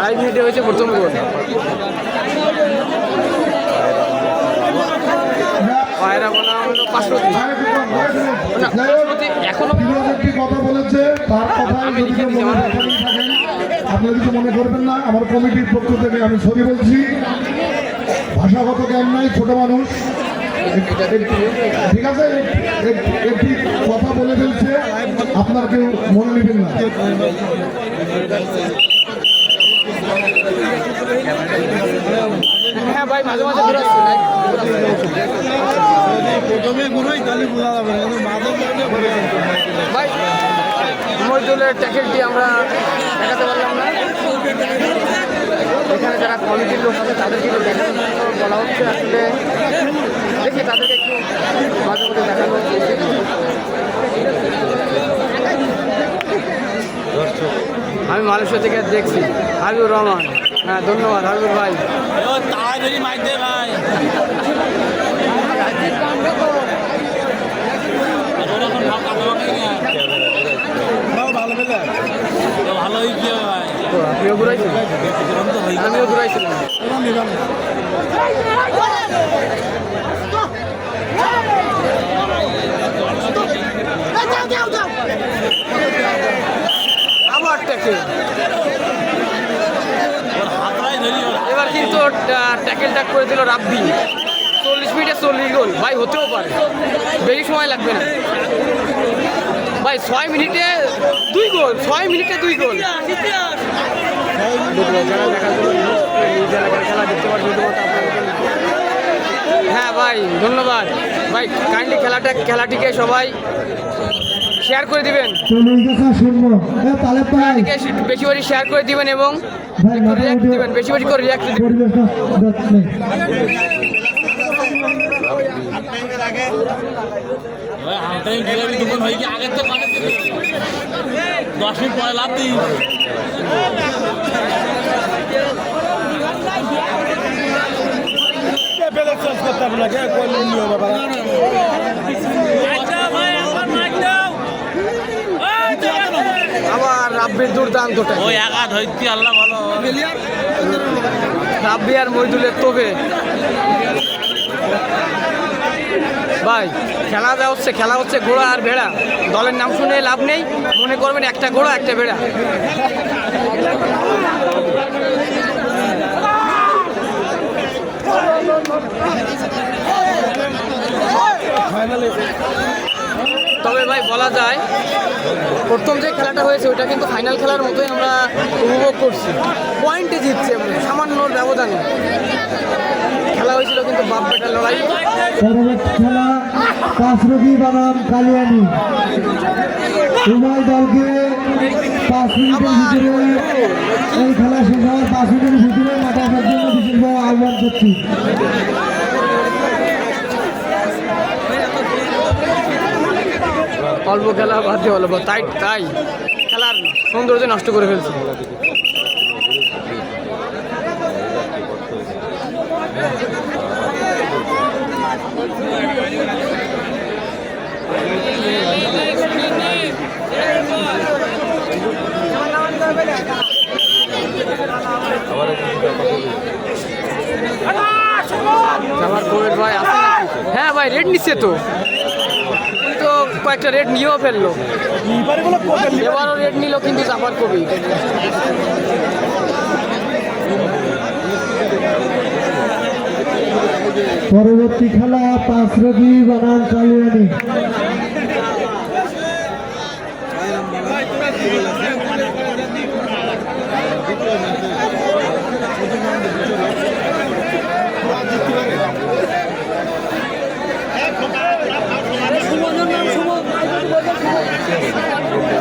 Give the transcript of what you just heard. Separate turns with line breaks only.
2.5 মিনিটে হয়েছে প্রথম গোল। পায়রা বলা হলো পাঁচরতি এখনো
কথা বলেছে তার কথা আপনারা কিছু মনে করবেন না। আমার কমিটির পক্ষ থেকে আমি সরি বলছি। ভাষাগত জ্ঞান নাই, ছোট মানুষ, ঠিক আছে, একটি কথা বলে ফেলছে, আপনার কেউ মনে নেবেন না।
হ্যাঁ ভাই, মাঝে মাঝে ভাই মজদুলের ট্যাকেলটি আমরা দেখাতে পারলাম না। এখানে যারা কমিটির লোক আছে তাদেরকে দেখানোর জন্য বলা হচ্ছে। আসলে দেখি তাদেরকে একটু মাঝে মধ্যে দেখানো। আমি মালয়েশিয়া থেকে দেখছি। হাবিবুর রহমান, হ্যাঁ ধন্যবাদ হাবিবুর ভাই। আপনিও ঘুরাইছিলেন? আমিও ঘুরাইছিলাম। আবার ট্যাকেল, এবার কিন্তু ট্যাকেলটা করে দিল রাব্বি। 40 মিনিটে 40 গোল ভাই, হতেও পারে, বেশি সময় লাগবে না ভাই। 6 মিনিটে 2 গোল, 6 মিনিটে 2 গোল। হ্যাঁ ভাই ধন্যবাদ ভাই, কাইন্ডলি খেলাটিকে সবাই শেয়ার করে দিবেন, বেশি বেশি শেয়ার করে দিবেন এবং রিয়াক্ট দিবেন, বেশি বেশি করে রিয়াক্ট দিবেন।
আগে তো 10 মিনিট পরে লাভ দিই।
আবার রাব্বির দুর্দান্তটা,
ওই একা ধরতে আল্লাহ ভালো।
রাব্বি আর মইদুলের তোবে ভাই খেলা হচ্ছে ঘোড়া আর ভেড়া। দলের নাম শুনে লাভ নেই, মনে করবেন একটা ঘোড়া একটা ভেড়া। তবে ভাই বলা যায় প্রথম যে খেলাটা হয়েছে ওইটা কিন্তু ফাইনাল খেলার মতোই আমরা উপভোগ করছি। পয়েন্টে জিতছে সামান্য ব্যবধানে খেলা হয়েছিল, কিন্তু বাপ বেটার লড়াই।
পরবর্তী খেলা পাঁচরবি বনাম কালিয়ানি। উভয় দলকে 5 মিনিটের ভিতরে এই খেলা শেষ হওয়ার 5 মিনিটের ভিতরে মাঠে আসার জন্য বিশেষভাবে আহ্বান করছি।
অল্প খেলা বাদ দিয়ে অল্প, তাই খেলার সৌন্দর্য নষ্ট করে ফেলছে। আমার কোভিড ভাই আছে নাকি? হ্যাঁ ভাই, রেড নিচ্ছে তো কয়েকটা রেড নিয়েও ফেললো, এবারও রেড নিল কিন্তু জাফর কবি।
পরবর্তী খেলা পাঁচরবি বনাম কালিয়ানি।